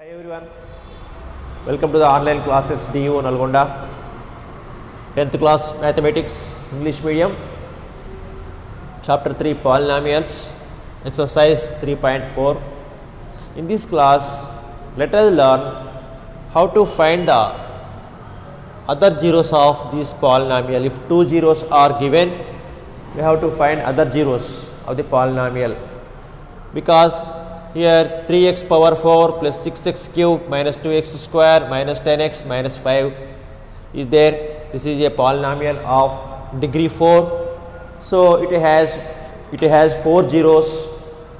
Hi everyone, welcome to the online classes DU Nalgonda, 10th class Mathematics, English medium, chapter 3 Polynomials, exercise 3.4. In this class, let us learn how to find the other zeros of this polynomial. If two zeros are given, we have to find other zeros of the polynomial, because here 3x power 4 plus 6x cube minus 2x square minus 10x minus 5 is there. This is a polynomial of degree 4. So it has 4 zeros.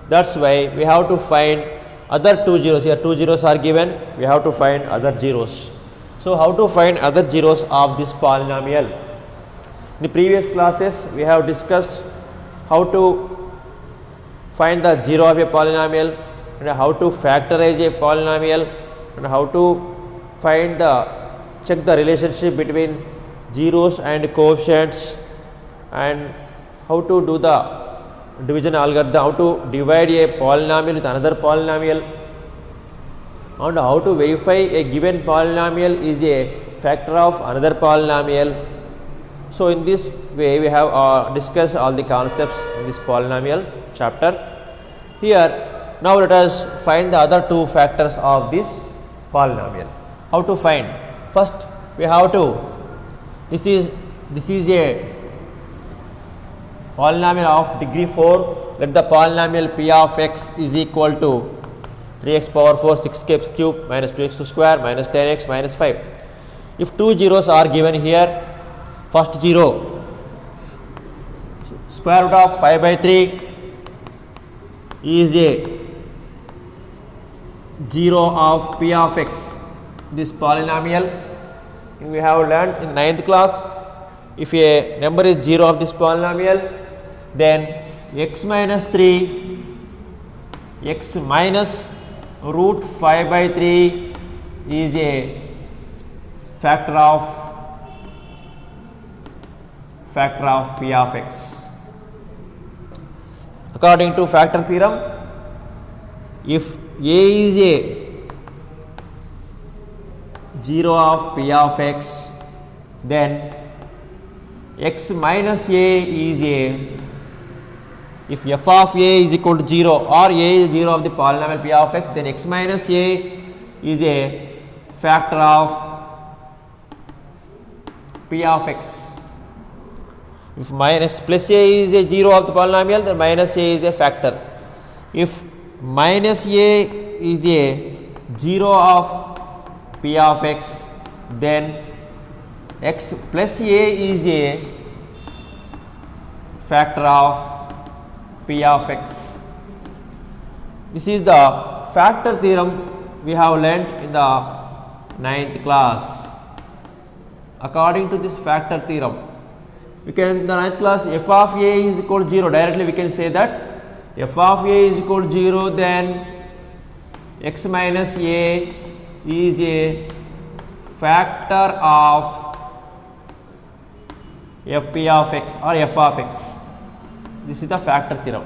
That's why we have to find other two zeros. Here two zeros are given. We have to find other zeros. So how to find other zeros of this polynomial? In the previous classes we have discussed how to find the zero of a polynomial and how to factorize a polynomial and how to check the relationship between zeros and coefficients and how to do the division algorithm, how to divide a polynomial with another polynomial and how to verify a given polynomial is a factor of another polynomial. So in this way we have discussed all the concepts in this polynomial chapter. Here now let us find the other two factors of this polynomial. How to find? First we have to, this is a polynomial of degree 4. Let the polynomial p of x is equal to 3x power 4 6x cube minus 2x square minus 10x minus 5. If two zeros are given here, first zero, square root of 5 by 3 is a zero of p of x, this polynomial. We have learned in 9th class, if a number is 0 of this polynomial, then x minus 3, x minus root 5 by 3 is a factor of p of x. According to factor theorem, if a is a 0 of p of x, then x minus a is a, if f of a is equal to 0 or a is 0 of the polynomial p of x, then x minus a is a factor of p of x. If minus plus a is a 0 of the polynomial, then minus a is a factor. If minus a is a 0 of p of x, then x plus a is a factor of p of x. This is the factor theorem we have learnt in the 9th class. According to this factor theorem, we can, in the 9th class, f of a is equal to 0. Directly we can say that f of a is equal to 0, then x minus a is a factor of f p of x or f of x. This is the factor theorem.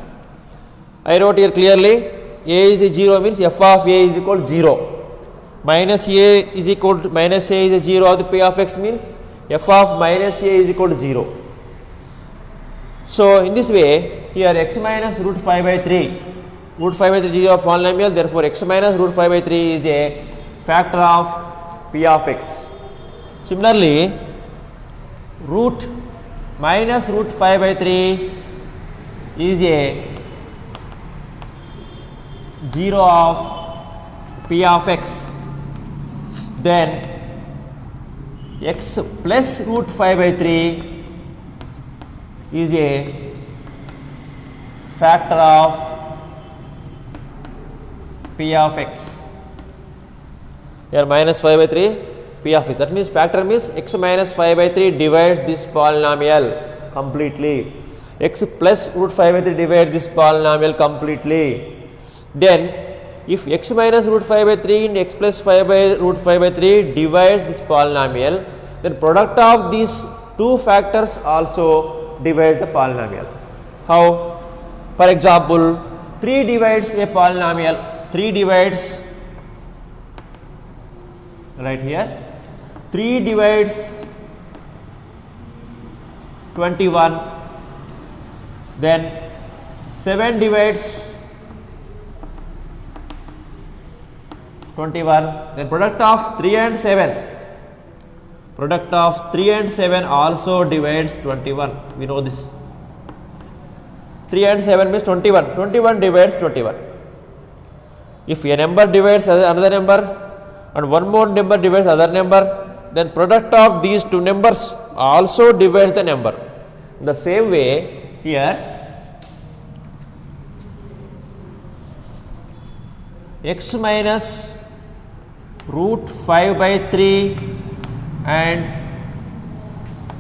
I wrote here clearly, a is a 0 means f of a is equal to 0. Minus a is equal to, minus a is a 0 of the p of x means f of minus a is equal to 0. So in this way, here x minus root 5 by 3, root 5 by 3 is 0 of polynomial, therefore x minus root 5 by 3 is a factor of p of x. Similarly, root minus root 5 by 3 is a 0 of p of x, then x plus root 5 by 3 is a factor of p of x. Here minus 5 by 3 p of x, that means factor means x minus 5 by 3 divides this polynomial completely, x plus root 5 by 3 divides this polynomial completely. Then if x minus root 5 by 3 and x plus 5 by root 5 by 3 divides this polynomial, then product of these two factors also divides the polynomial. How? For example, 3 divides a polynomial, 3 divides right here. 3 divides 21, then 7 divides 21, then product of 3 and 7. Product of 3 and 7 also divides 21. We know this. 3 and 7 means 21. 21 divides 21. If a number divides another number and one more number divides other number, then product of these two numbers also divides the number. In the same way here, x minus root 5 by 3 and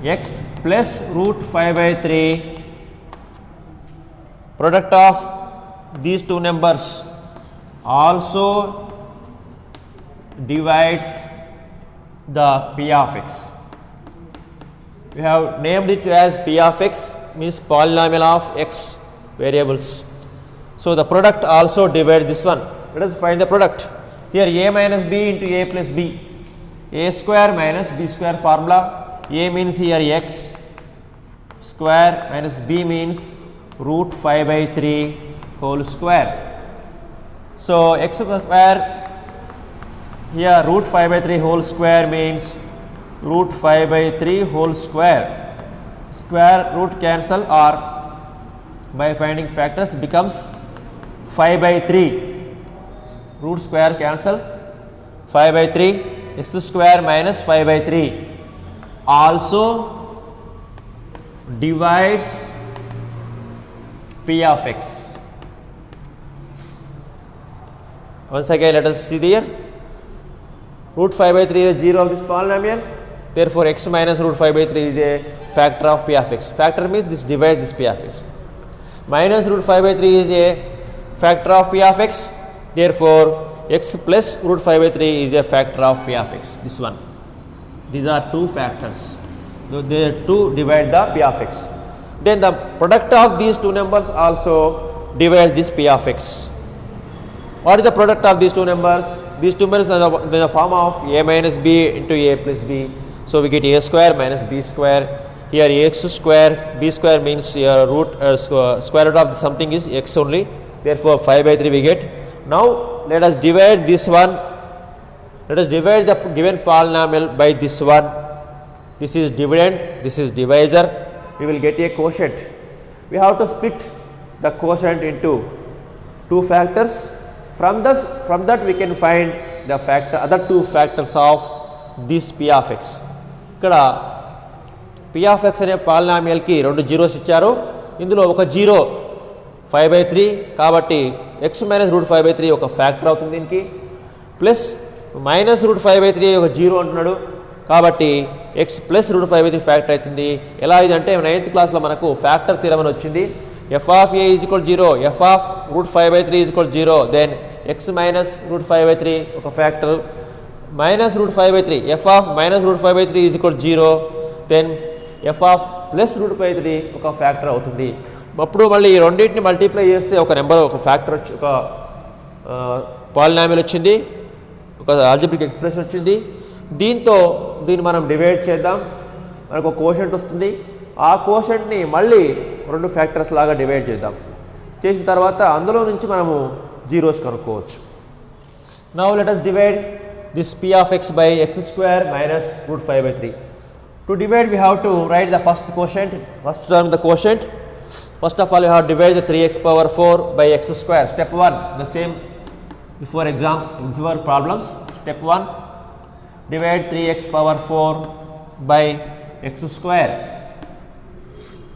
x plus root 5 by 3, product of these two numbers also divides the p of x. We have named it as p of x, means polynomial of x variables. So the product also divides this one. Let us find the product. Here a minus b into a plus b, a square minus b square formula. A means here x square minus b means root 5 by 3 whole square. So x square here root 5 by 3 whole square means root 5 by 3 whole square. Square root cancel or by finding factors becomes 5 by 3. Root square cancel, 5 by 3, x square minus 5 by 3 also divides p of x. Once again let us see here. Root 5 by 3 is 0 of this polynomial, therefore x minus root 5 by 3 is a factor of p of x. Factor means this divides this p of x. Minus root 5 by 3 is a factor of p of x, therefore x plus root 5 by 3 is a factor of p of x. This one. These are two factors. So they are two divide the p of x. Then the product of these two numbers also divides this p of x. What is the product of these two numbers? These two numbers are in the form of a minus b into a plus b. So we get a square minus b square. Here x square, b square means root square root of something is x only. Therefore 5 by 3 we get. Now let us divide this one. Let us divide the given polynomial by this one. This is dividend, this is divisor. We will get a quotient. We have to split the quotient into two factors. From that we can find the other two factors of this p of x. Ikkada p of x ane polynomial ki rendu zeros icharu. Indulo oka 0 5 by 3 kabatti x minus root 5 by 3 oka factor avutundi diniki, plus minus root 5 by 3 oka 0 antunnadu kabatti x plus root 5 by 3 factor aitundi. Ela idante 9th class lo manaku factor theorem ani vachindi. F of a is equal to 0, f of root 5 by 3 is equal to 0, then x minus root 5 by 3 oka factor, minus root 5 by 3, f of minus root 5 by 3 is equal to 0, then f of plus root 5 by 3 oka factor avutundi. అప్పుడు మళ్ళీ ఈ రెండింటిని multiply చేస్తే ఒక number ఒక factor వచ్చి ఒక polynomial వచ్చింది, ఒక ఆల్జీబ్రిక్ ఎక్స్ప్రెషన్ వచ్చింది. దీన్ని మనం డివైడ్ చేద్దాం, మనకు ఒక కోషెంట్ వస్తుంది. ఆ కోషెంట్ని మళ్ళీ రెండు ఫ్యాక్టర్స్ లాగా డివైడ్ చేద్దాం. చేసిన తర్వాత అందులో నుంచి మనము జీరోస్ కనుక్కోవచ్చు. Now let us divide this p of x by x square minus root 5 by 3. To divide we have to write the first quotient, first term the quotient. First of all you have to divide the 3x power 4 by x square. Step 1, the same before problems. Step 1, divide 3x power 4 by x square.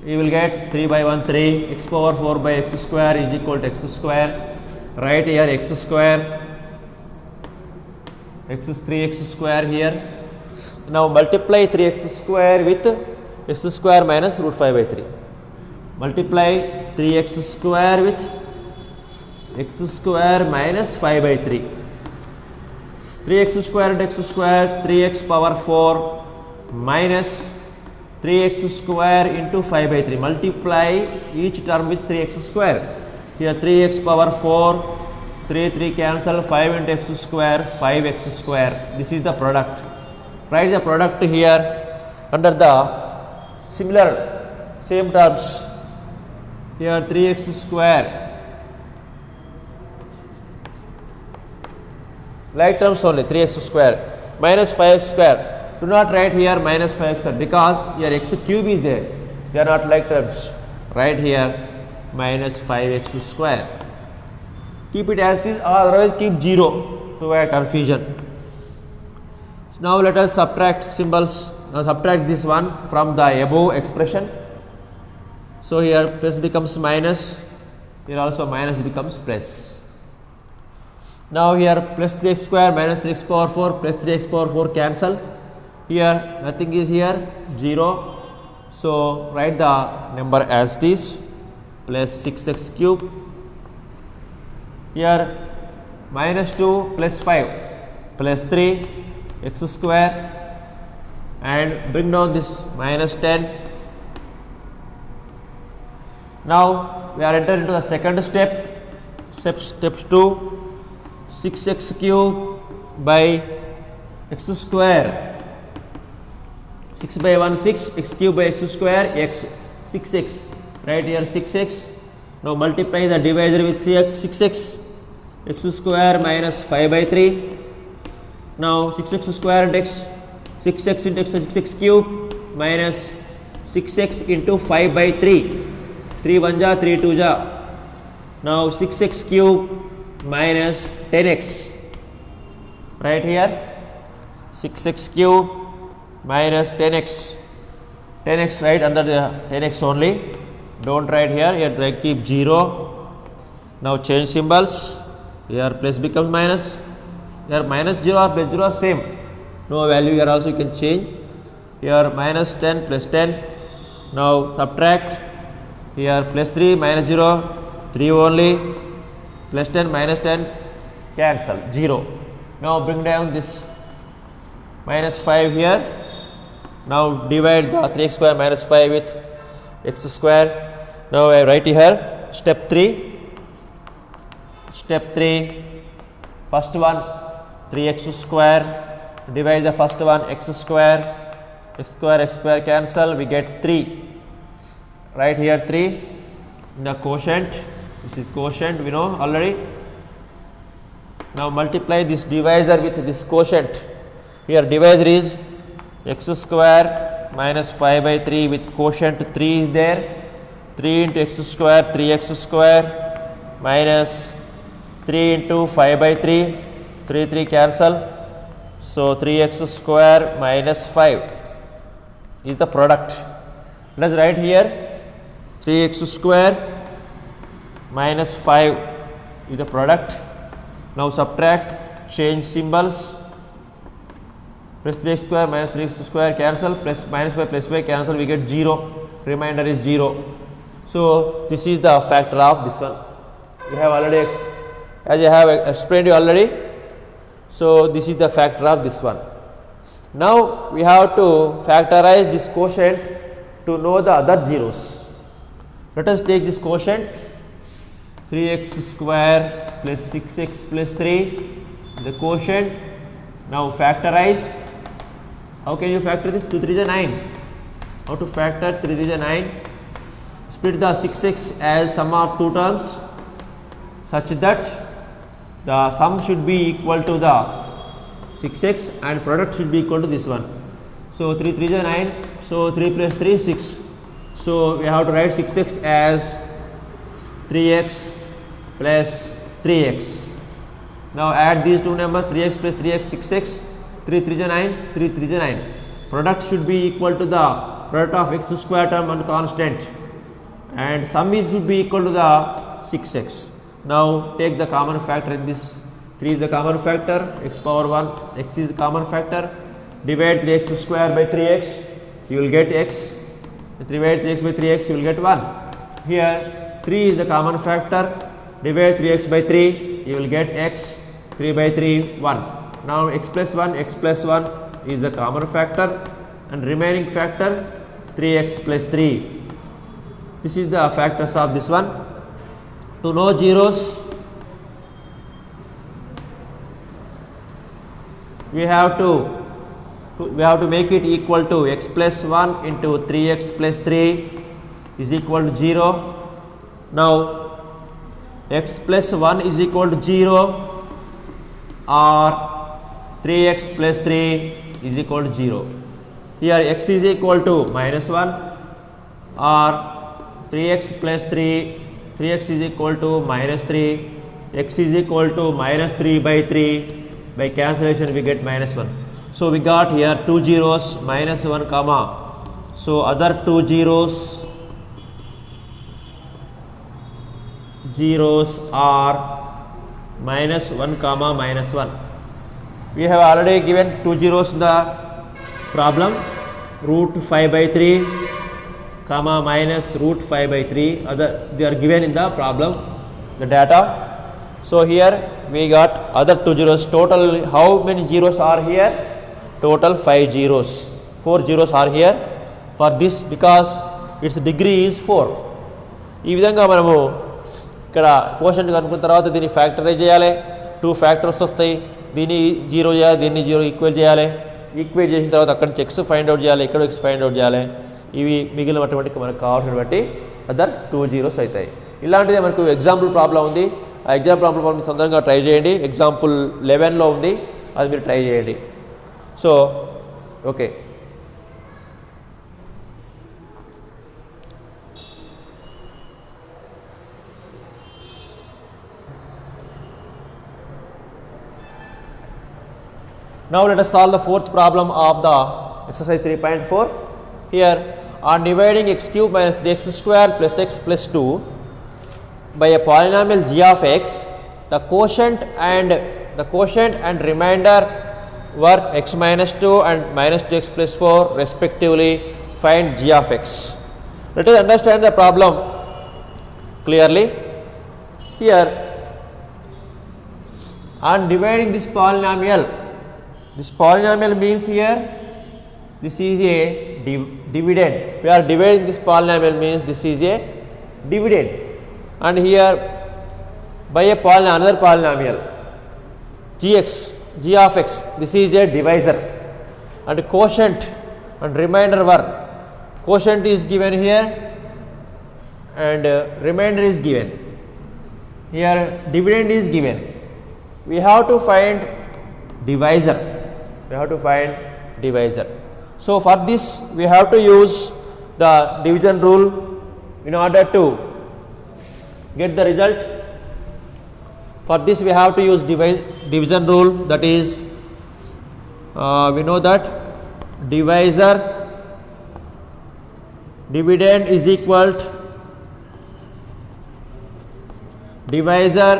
You will get 3 by 1 3, x power 4 by x square is equal to x square. Write here x square, x is 3x square here. Now multiply 3x square with x square minus root 5 by 3. Multiply 3x square with x square minus 5 by 3. 3x square and x square, 3x power 4 minus 3x square into 5 by 3. Multiply each term with 3x square. Here 3x power 4 3 cancel, 5 into x square, 5x square. This is the product. Write the product here under the similar same terms. Here 3x square. Like terms only, 3x square minus 5x square. Do not write here minus 5x square because here x cube is there. They are not like terms. Write here minus 5x square. Keep it as it is or otherwise keep 0 to avoid confusion. So now let us subtract symbols. Now subtract this one from the above expression. So here plus becomes minus, here also minus becomes plus. Now here plus 3x square minus 3x power 4 plus 3x power 4 cancel. Here nothing is here, 0. So write the number as it is, plus 6x cube. Here minus 2 plus 5 plus 3 x square, and bring down this minus 10. Now we are entered into the second step. Step 2, 6x cube by x square, 6 by 1 6, x cube by x square, x 6x, right here 6x. Now multiply the divisor with 6x, x square minus 5 by 3. Now 6x square into x, 6x into x, 6x cube minus 6x into 5 by 3, 3 1 ja, 3 2 ja. Now 6x cube minus 10x, right here 6x cube minus 10x, 10x right under the 10x only, don't write here, here keep 0. Now change symbols, here plus becomes minus, here minus 0 or plus 0 are same, no value here also you can change, here minus 10 plus 10. Now subtract, here plus 3 minus 0, 3 only, plus 10 minus 10 cancel, 0. Now bring down this minus 5 here. Now divide the 3x square minus 5 with x square. Now I write here step 3. Step 3, first one 3x square, divide the first one x square, x square cancel, we get 3. Right here 3 in the quotient. This is quotient, we know already. Now multiply this divisor with this quotient. Here divisor is x square minus 5 by 3 with quotient 3 is there. 3 into x square, 3x square minus 3 into 5 by 3, 3 cancel. So 3x square minus 5 is the product. Let us write here 3x square minus 5 is the product. Now subtract, change symbols, plus 3x square minus 3x square cancel, plus minus 5 plus 5 cancel, we get 0, remainder is 0. So this is the factor of this one. We have already, as I have explained you already, so this is the factor of this one. Now we have to factorize this quotient to know the other zeros. Let us take this quotient, 3x square plus 6x plus 3, the quotient. Now factorize. How can you factor this? 2 3 is 9. How to factor 3 3 is 9? Split the 6x as sum of two terms such that the sum should be equal to the 6x and product should be equal to this one. So 3 3 is 9. So 3 plus 3 is 6. So we have to write 6x as 3x plus 3x. Now add these two numbers, 3x plus 3x, 6x, 3 3 is 9, 3 3 is 9. Product should be equal to the product of x square term and constant, and sum is should be equal to the 6x. Now take the common factor in this. 3 is the common factor, x power 1, x is the common factor. Divide 3x square by 3x, you will get x. Divide 3x by 3x, you will get 1. Here 3 is the common factor. Divide 3x by 3, you will get x. 3 by 3, 1. Now x plus 1 is the common factor, and remaining factor 3x plus 3. This is the factors of this one. To know zeros, we have to make it equal to x plus 1 into 3x plus 3 is equal to 0. Now x plus 1 is equal to 0 or 3x plus 3 is equal to 0. Here x is equal to minus 1 or 3x plus 3, 3x is equal to minus 3, x is equal to minus 3 by 3, by cancellation we get minus 1. So we got here 2 zeros, minus 1 comma, so other 2 zeros are minus 1 comma minus 1. We have already given 2 zeros in the problem, root 5 by 3 comma minus root 5 by 3, they are given in the problem, the data. So here we got other 2 zeros. Total how many zeros are here? Total 5 zeros. 4 zeros are here for this because its degree is 4. ఈ విధంగా మనము ఇక్కడ quotient కనుక్కున్న తర్వాత దీన్ని factorise చేయాలి. 2 factors వస్తాయి. దీన్ని 0 చేయాలి, దీన్ని 0 ఈక్వల్ చేయాలి. ఈక్వేట్ చేసిన తర్వాత అక్కడ నుంచి ఎక్స్ ఫైండ్ అవుట్ చేయాలి, ఇక్కడ ఎక్స్ ఫైండ్ అవుట్ చేయాలి. ఇవి మిగిలినటువంటి మనకు కావాల్సినటువంటి అదర్ 2 zeros అవుతాయి. ఇలాంటిదే మనకు ఎగ్జాంపుల్ ప్రాబ్లం ఉంది. ఆ ఎగ్జాంపుల్ ప్రాబ్లం మీరు సొంతంగా ట్రై చేయండి. ఎగ్జాంపుల్ 11లో ఉంది, అది మీరు ట్రై చేయండి. So okay, now let us solve the fourth problem of the exercise 3.4. Here on dividing x cube minus 3x square plus x plus 2 by a polynomial g of x, the quotient and remainder were x minus 2 and minus 2x plus 4 respectively. Find g of x. Let us understand the problem clearly. Here on dividing this polynomial means here this is a dividend. We are dividing this polynomial means this is a dividend, and here by a another polynomial g of x, this is a divisor, and quotient and remainder were, quotient is given here and remainder is given here, dividend is given. We have to find divisor. So for this we have to use the division rule in order to get the result. For this we have to use division rule, that is we know that dividend is equal to divisor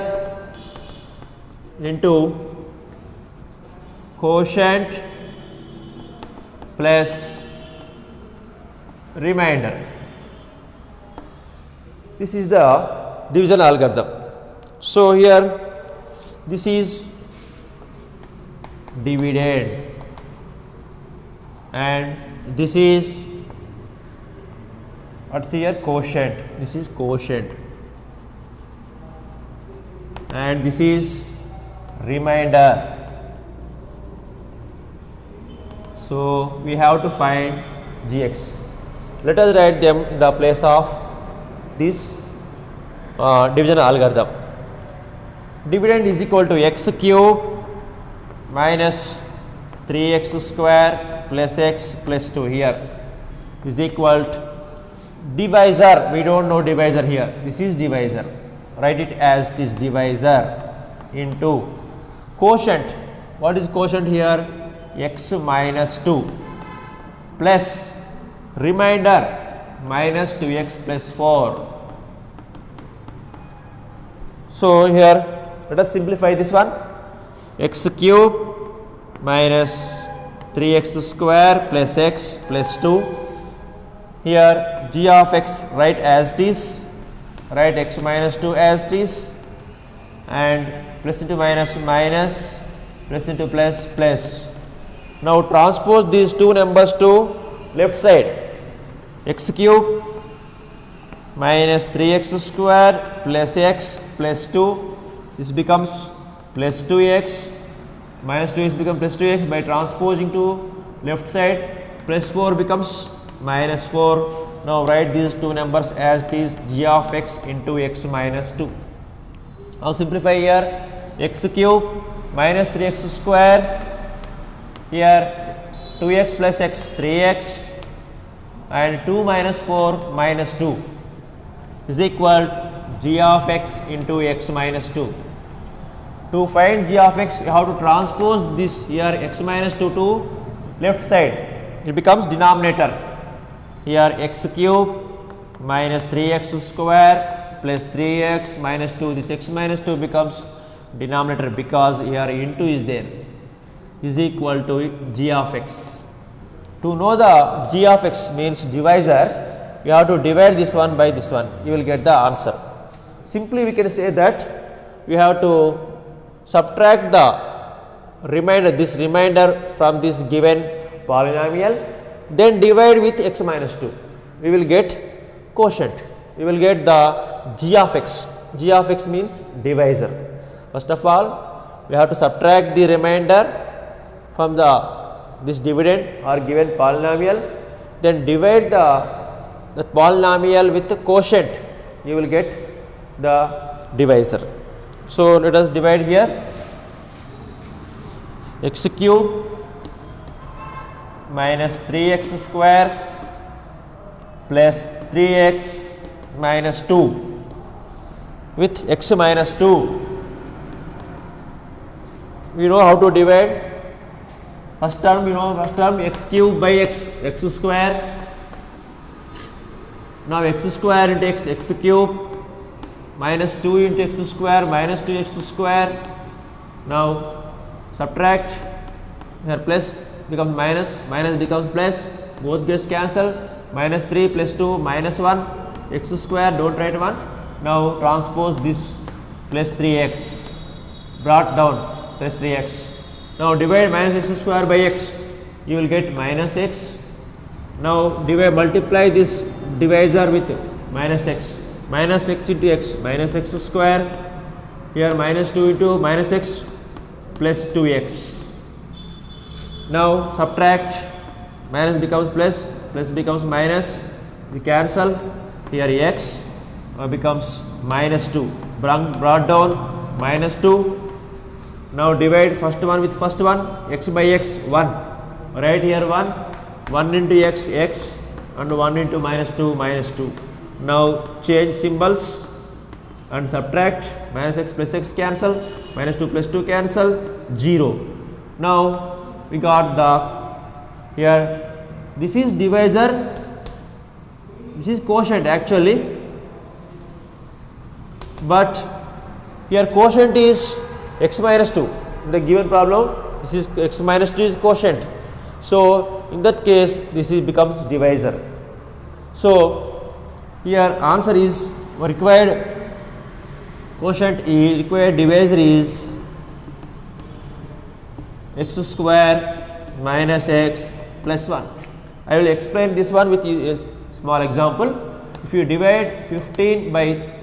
into quotient plus remainder. This is the division algorithm. So here this is dividend and this is what's here, quotient. This is quotient and this is remainder. So we have to find gx. Let us write them in the place of this division algorithm. Dividend is equal to x cube minus 3x square plus x plus 2 here is equal to divisor. We don't know divisor here. This is divisor. Write it as this divisor into quotient. What is quotient here? X minus 2 plus remainder minus 2x plus 4. So here let us simplify this one. X cube minus 3x square plus x plus 2. Here g of x write as it is, write x minus 2 as it is, and plus into minus minus, plus into plus plus. Now transpose these two numbers to left side. X cube minus 3x square plus x plus 2, this becomes plus 2x minus 2x becomes plus 2x. By transposing to left side, plus 4 becomes minus 4. Now write these two numbers as it is g of x into x minus 2. Now simplify here, x cube minus 3x square, here 2x plus x 3x, and 2 minus 4 minus 2 is equal g of x into x minus 2. To find g of x, you have to transpose this here x minus 2 to left side. It becomes denominator. Here x cube minus 3x square plus 3x minus 2. This x minus 2 becomes denominator because here into is there, is equal to g of x. To know the g of x means divisor, you have to divide this one by this one. You will get the answer. Simply we can say that we have to subtract the remainder, this remainder from this given polynomial, then divide with x minus 2. We will get quotient. We will get the g of x. G of x means divisor. First of all, we have to subtract the remainder from this dividend or given polynomial, then divide the polynomial with the quotient. You will get the divisor. So let us divide here, x cube minus 3x square plus 3x minus 2 with x minus 2. We know how to divide. First term, x cube by x square. Now x square into x cube minus 2 into x square minus 2x square. Now subtract, here plus becomes minus, minus becomes plus, both gets cancelled, minus 3 plus 2 minus 1, x square, don't write 1. Now transpose this plus 3x, brought down plus 3x. Now divide minus x square by x, you will get minus x. Now divide, multiply this divisor with minus x into x, minus x square, here minus 2 into minus x plus 2x. Now subtract, minus becomes plus, plus becomes minus, we cancel, here x becomes minus 2, brought down minus 2. Now divide first one with first one, x by x 1, right here 1 into x, x, and 1 into minus 2, minus 2. Now change symbols and subtract, minus x plus x cancel, minus 2 plus 2 cancel, 0. Now we got the, here this is divisor, this is quotient actually, but here quotient is x minus 2. In the given problem, this is x minus 2 is quotient. So in that case, this is becomes divisor. So here answer is required quotient is required divisor is x square minus x plus 1. I will explain this one with a small example. If you divide 15 by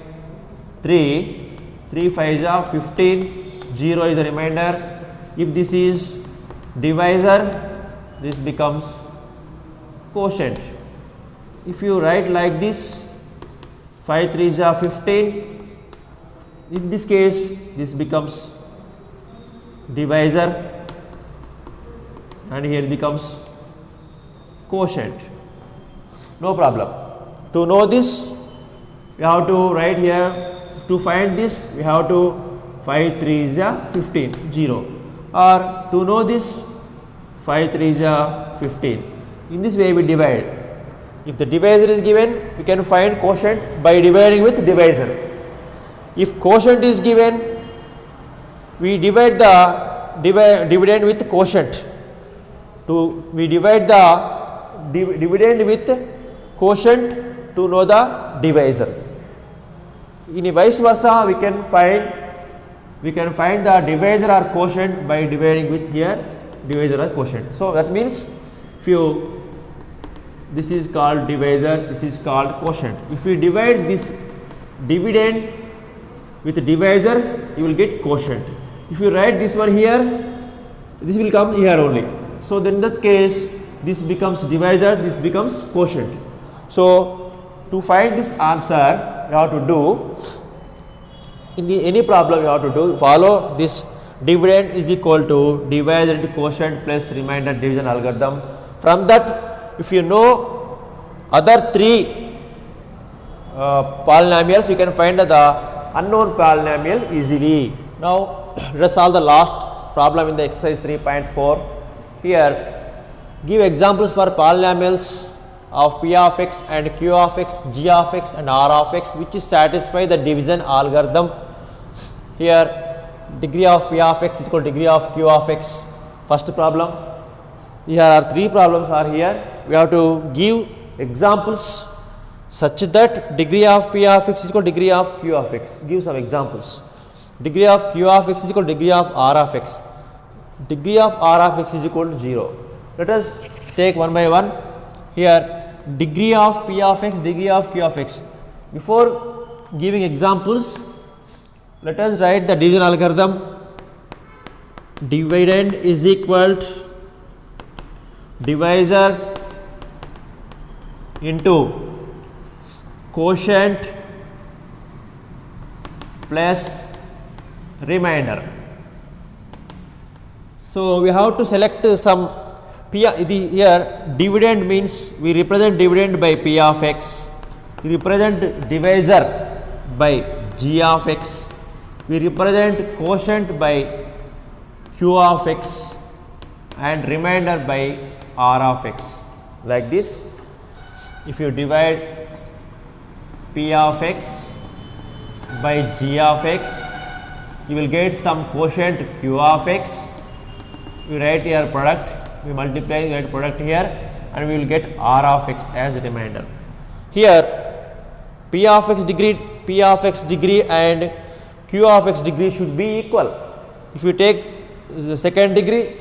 3, 3 5s are 15, 0 is the remainder. If this is divisor, this becomes quotient. If you write like this, 5 3s are 15, in this case this becomes divisor and here becomes quotient. No problem. To know this, we have to write here, to find this we have to 5 3s are 15, 0, or to know this 5 3s are 15. In this way we divide. If the divisor is given, we can find quotient by dividing with divisor. If quotient is given, we divide the dividend with quotient. We divide the dividend with quotient to know the divisor. In vice versa, we can find the divisor or quotient by dividing with here divisor or quotient. So that means this is called divisor, this is called quotient. If we divide this dividend with divisor, you will get quotient. If you write this one here, this will come here only. So then in that case, this becomes divisor, this becomes quotient. So to find this answer, you have to do, in any problem you have to do, follow this dividend is equal to divisor into quotient plus remainder division algorithm. From that, if you know other three polynomials, you can find the unknown polynomial easily. Now let us solve the last problem in the exercise 3.4. Here give examples for polynomials of p of x and q of x, g of x and r of x which is satisfy the division algorithm. Here degree of p of x is equal to degree of q of x, first problem. Here are three problems are here. We have to give examples such that degree of p of x is equal to degree of q of x. Give some examples. Degree of q of x is equal to degree of r of x. Degree of r of x is equal to 0. Let us take one by one. Here degree of p of x, degree of q of x. Before giving examples, let us write the division algorithm. Dividend is equal to divisor into quotient plus remainder. So we have to select some p. Here dividend means we represent dividend by p of x, we represent divisor by g of x, we represent quotient by q of x and remainder by r of x. Like this, if you divide p of x by g of x, you will get some quotient q of x. We write here product, we multiply, we write product here, and we will get r of x as a remainder. Here p of x degree and q of x degree should be equal. If you take the second degree,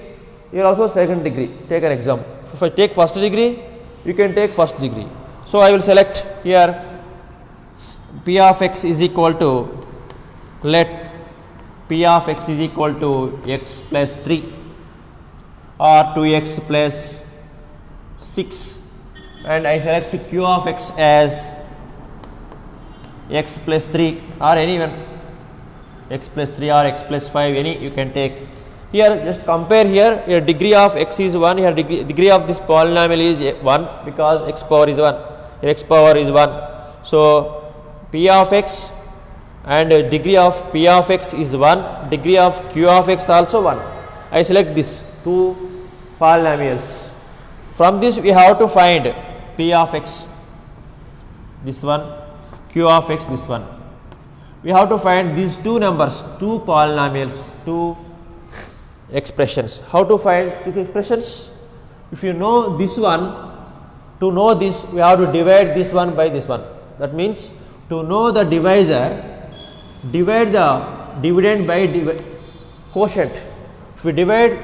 here also second degree. Take an example. If I take first degree, you can take first degree. So I will select here p of x is equal to, let p of x is equal to x plus 3 or 2x plus 6, and I select q of x as x plus 3 or anyone, x plus 3 or x plus 5, any you can take. Here just compare here, here degree of x is 1, here degree of this polynomial is 1 because x power is 1, here x power is 1. So p of x and degree of p of x is 1, degree of q of x also 1. I select this two polynomials. From this we have to find p of x, this one, q of x, this one. We have to find these two numbers, two polynomials, two expressions. How to find two expressions? If you know this one, to know this we have to divide this one by this one. That means to know the divisor, divide the dividend by quotient. If you divide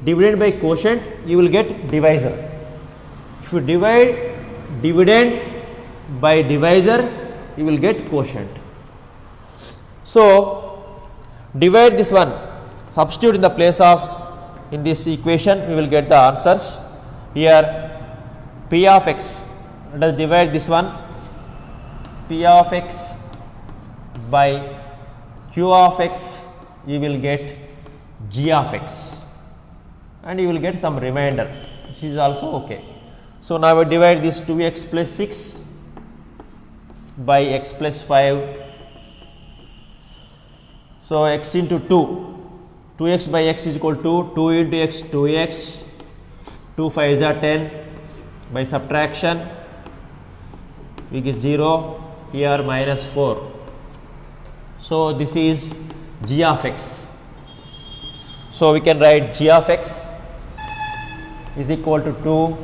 dividend by quotient, you will get divisor. If you divide dividend by divisor, you will get quotient. So divide this one, substitute in the place of, in this equation we will get the answers. Here p of x, let us divide this one, p of x by q of x, you will get g of x and you will get some remainder, which is also okay. So now we divide this 2x plus 6 by x plus 5. So x into 2, 2x by x is equal to 2 into x, 2x, 2 5s are 10, by subtraction we get 0, here minus 4. So this is g of x. So we can write g of x is equal to 2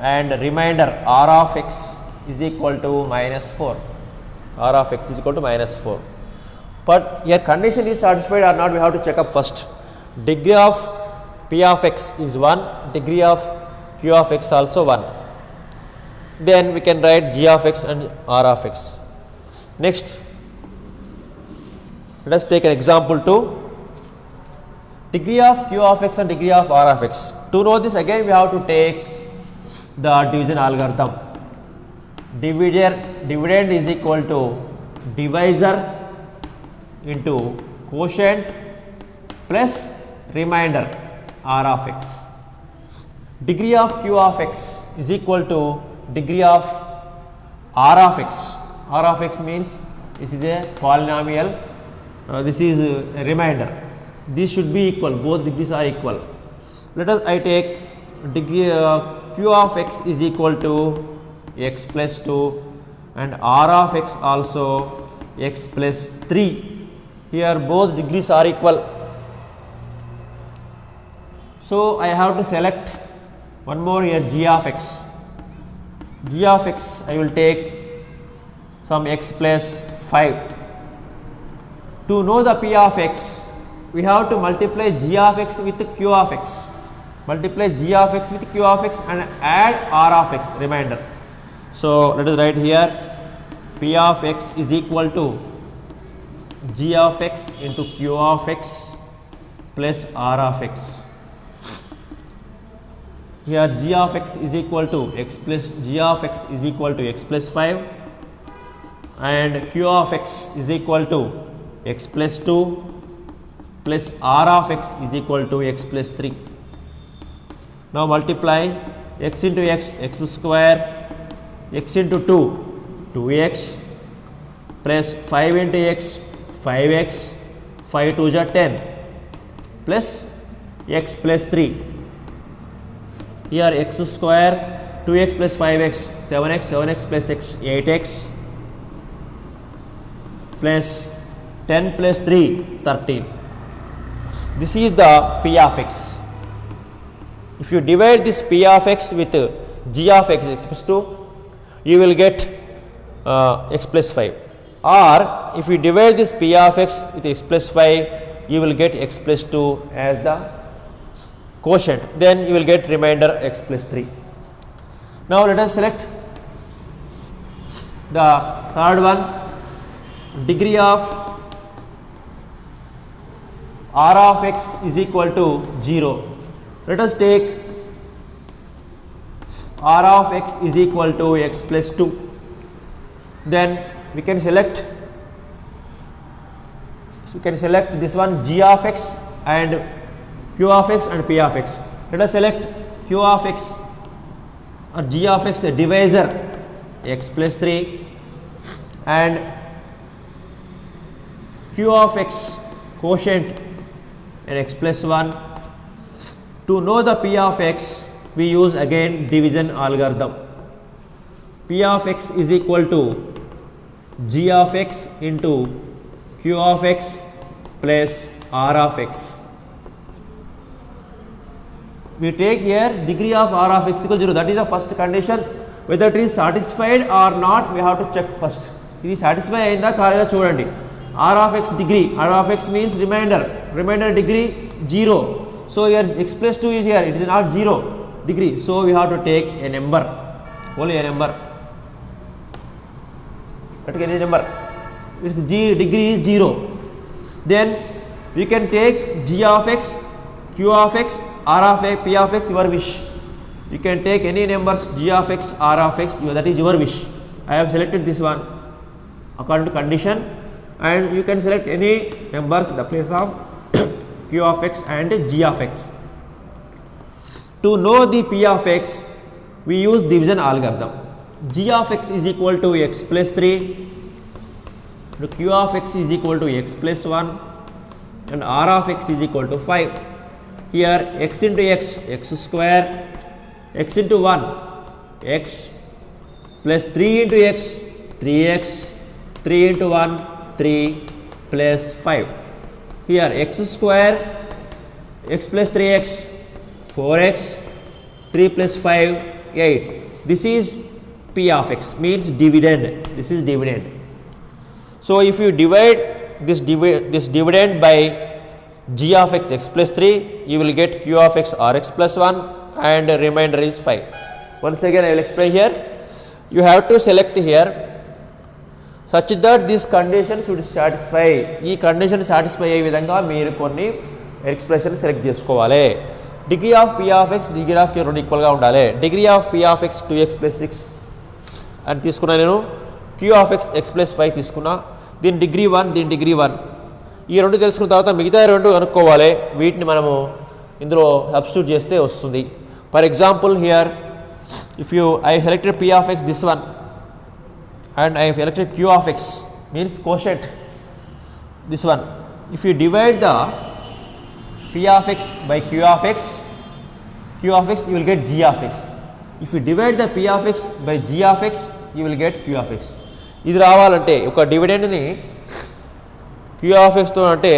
and remainder r of x is equal to minus 4. R of x is equal to minus 4. But here condition is satisfied or not, we have to check up first. Degree of p of x is 1, degree of q of x also 1. Then we can write g of x and r of x. Next, let us take an example 2. degree of q of x and degree of r of x. To know this, again we have to take the division algorithm. Dividend is equal to divisor into quotient plus remainder r of x. Degree of q of x is equal to degree of r of x. R of x means this is a polynomial, this is a remainder. These should be equal, both degrees are equal. Let us I take degree q of x is equal to x plus 2 and r of x also x plus 3. Here both degrees are equal. So I have to select one more here, g of x. G of x I will take some x plus 5. To know the p of x, we have to multiply g of x with q of x. Multiply g of x with q of x and add r of x remainder. So let us write here p of x is equal to g of x into q of x plus r of x. Here g of x is equal to x plus g of x is equal to x plus 5 and q of x is equal to x plus 2 plus r of x is equal to x plus 3. Now multiply x into x, x square, x into 2, 2x plus 5 into x, 5x, 5 2 is 10 plus x plus 3. Here x square, 2x plus 5x, 7x, 7x plus x, 8x plus 10 plus 3, 13. This is the p of x. If you divide this p of x with g of x, x plus 2, you will get x plus 5. Or if you divide this p of x with x plus 5, you will get x plus 2 as the quotient. Then you will get remainder x plus 3. Now let us select the third one, degree of r of x is equal to 0. Let us take r of x is equal to x plus 2. Then we can select this one, g of x and q of x and p of x. Let us select q of x or g of x, a divisor x plus 3 and q of x quotient and x plus 1. To know the p of x, we use again division algorithm. P of x is equal to g of x into q of x plus r of x. We take here degree of r of x equal to 0. That is the first condition. Whether it is satisfied or not, we have to check first. It is satisfied ayinda kaleda chudandi. R of x degree, r of x means remainder degree 0. So here x plus 2 is here, it is not 0 degree. So we have to take a number, only a number. Take any number. Its g degree is 0. Then we can take g of x, q of x, r of x, p of x, your wish. You can take any numbers, g of x, r of x, that is your wish. I have selected this one according to condition, and you can select any numbers in the place of q of x and g of x. To know the p of x, we use division algorithm. G of x is equal to x plus 3, q of x is equal to x plus 1 and r of x is equal to 5. Here x into x, x square, x into 1, x plus 3 into x, 3x, 3 into 1, 3 plus 5. Here x square, x plus 3x, 4x, 3 plus 5, 8. This is p of x, means dividend. This is dividend. So if you divide this dividend by g of x, x plus 3, you will get q of x or x plus 1 and remainder is 5. Once again I will explain here. You have to select here such that this condition should satisfy. Ee condition satisfy అయ్యే విధంగా మీరు కొన్ని expression select చేసుకోవాలి. Degree of P of X degree of K రెండు ఈక్వల్గా ఉండాలి. Degree of P of X 2x + 6 అని తీసుకున్నా నేను. క్యూ ఆఫ్ ఎక్స్ x + 5 తీసుకున్నా. దీని డిగ్రీ 1, దీని డిగ్రీ 1. ఈ రెండు తెలుసుకున్న తర్వాత మిగతా రెండు కనుక్కోవాలి. వీటిని మనము ఇందులో సబ్స్టిట్యూట్ చేస్తే వస్తుంది. For example here if I selected P of X this one and I have selected q of x means quotient this one. If you divide the p of x by q of x you will get g of x. If you divide the p of x by g of x you will get q of x. ఇది రావాలంటే ఒక డివిడెండ్ని q of x తో అంటే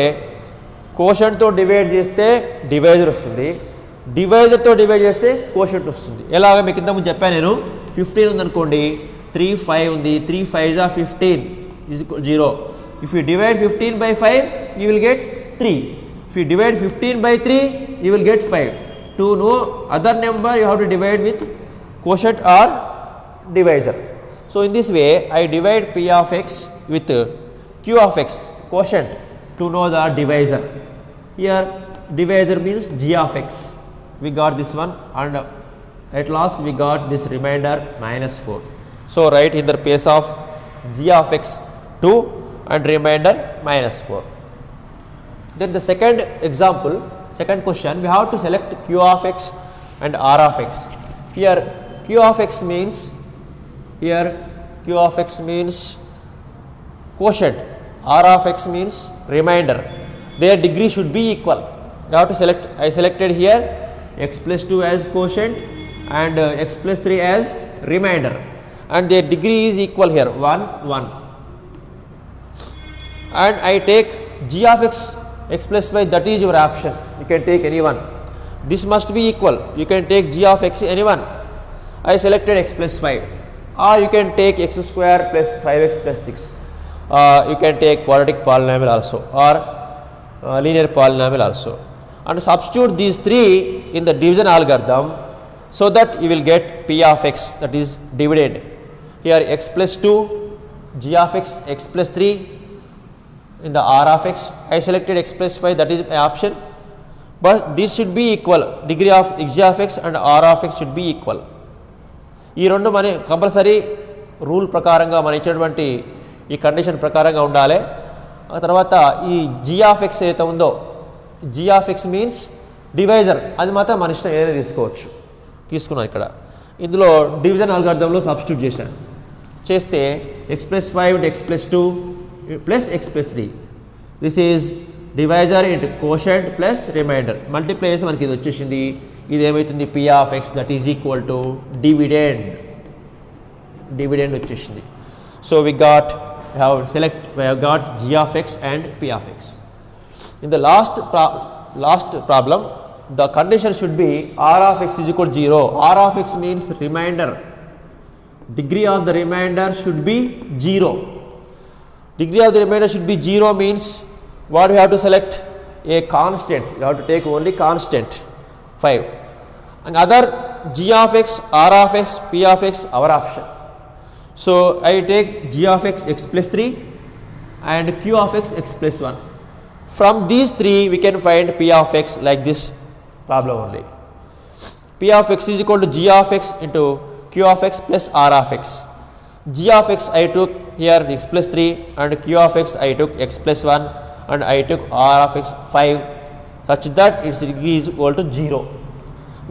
కోషంట్తో divide చేస్తే divisor వస్తుంది, డివైజర్తో divide చేస్తే quotient వస్తుంది. ఎలాగ మీకు ఇంతకుముందు చెప్పాను నేను. 15 ఉందనుకోండి, 3 5 ఉంది, 3 5s are 15 is 0. If you divide 15 by 5 you will get 3. If you divide 15 by 3 you will get 5. To know other number you have to divide with quotient or divisor. So in this way I divide p of x with q of x quotient to know the divisor. Here divisor means g of x. We got this one and at last we got this remainder -4. So write in the place of g of x 2 and remainder -4. Then the second example, second question, we have to select q of x and r of x. Here q of x means quotient, r of x means remainder. Their degree should be equal. You have to select. I selected here x + 2 as quotient and x + 3 as remainder. And their degree is equal here 1 1, and I take g of x x + 5, that is your option. You can take any one. This must be equal. You can take g of x any one. I selected x + 5, or you can take x² + 5x + 6. You can take quadratic polynomial also or linear polynomial also, and substitute these three in the division algorithm so that you will get p of x, that is dividend. Here x + 2, g of x x + 3 in the r of x. I selected x + 5, that is my option, but this should be equal. Degree of g of x and r of x should be equal. ఈ రెండు మన compulsory rule ప్రకారంగా మన ఇచ్చినటువంటి ఈ condition ప్రకారంగా ఉండాలి. ఆ తర్వాత ఈ g of x ఏదైతే ఉందో, g of x means divisor, అది మాత్రం మన ఇష్టం ఏదైనా తీసుకోవచ్చు. తీసుకున్నాను ఇక్కడ. ఇందులో డివిజన్ అల్గారిథంలో సబ్స్టిట్యూట్ చేస్తే x + 5 x + 2 plus x + 3. This is divisor into quotient plus remainder. Multiply చేస్తే మనకి ఇది వచ్చేసింది. ఇది ఏమవుతుంది? p of x that is equal to dividend వచ్చేసింది. So we have got g of x and p of x. In the last problem, the condition should be r of x is equal to 0. R of x means remainder. Degree of the remainder should be 0. Degree of the remainder should be 0 means what you have to select? A constant. You have to take only constant 5. And other g of x, r of x, p of x, our option. So I take g of x x + 3 and q of x x + 1. From these three we can find p of x like this problem only. P of x is equal to g of x into q of x plus r of x. G of x I took here x + 3 and q of x I took x + 1 and I took r of x 5, such that its degree is equal to 0.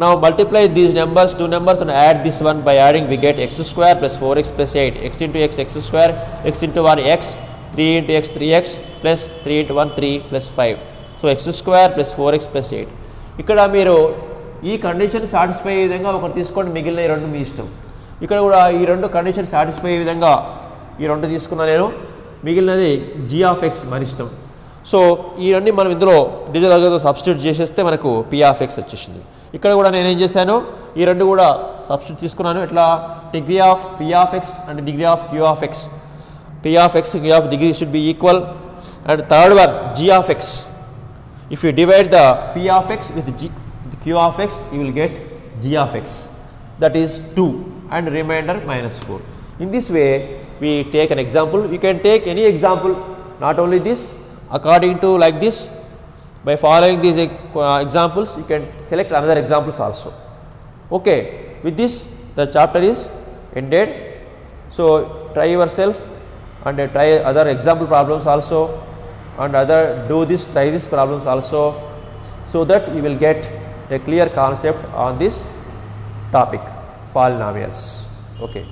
Now multiply these numbers, two numbers, and add this one. By adding we get x² plus 4x plus 8, x into x x², x into 1 x, 3 into x 3x plus 3 into 1 3 plus 5. So x² plus 4x plus 8. ఇక్కడ మీరు ఈ condition satisfy అయ్యే విధంగా ఒకటి తీసుకోండి, మిగిలిన ఈ రెండు మీ ఇష్టం. ఇక్కడ కూడా ఈ రెండు కండిషన్ సాటిస్ఫై అయ్యే విధంగా ఈ రెండు తీసుకున్నా నేను, మిగిలినది g of x మన ఇష్టం. సో ఈ రెండు మనం ఇందులో డివిజన్ అల్గారిథం సబ్స్టిట్యూట్ చేసేస్తే మనకు p of x వచ్చేసింది. ఇక్కడ కూడా నేనేం చేశాను, ఈ రెండు కూడా సబ్స్టిట్యూట్ తీసుకున్నాను. ఇట్లా degree of p of x and degree of q of x. p of x q of degree should be equal. And third one, g of x. If you divide the p of x with q of x, you will get g of x, that is 2 and remainder -4. In this way we take an example. You can take any example, not only this. According to like this, By following these examples, you can select another examples also. Okay, with this the chapter is ended. So try yourself and try other example problems also, and try these problems also, so that you will get a clear concept on this topic, polynomials. Okay.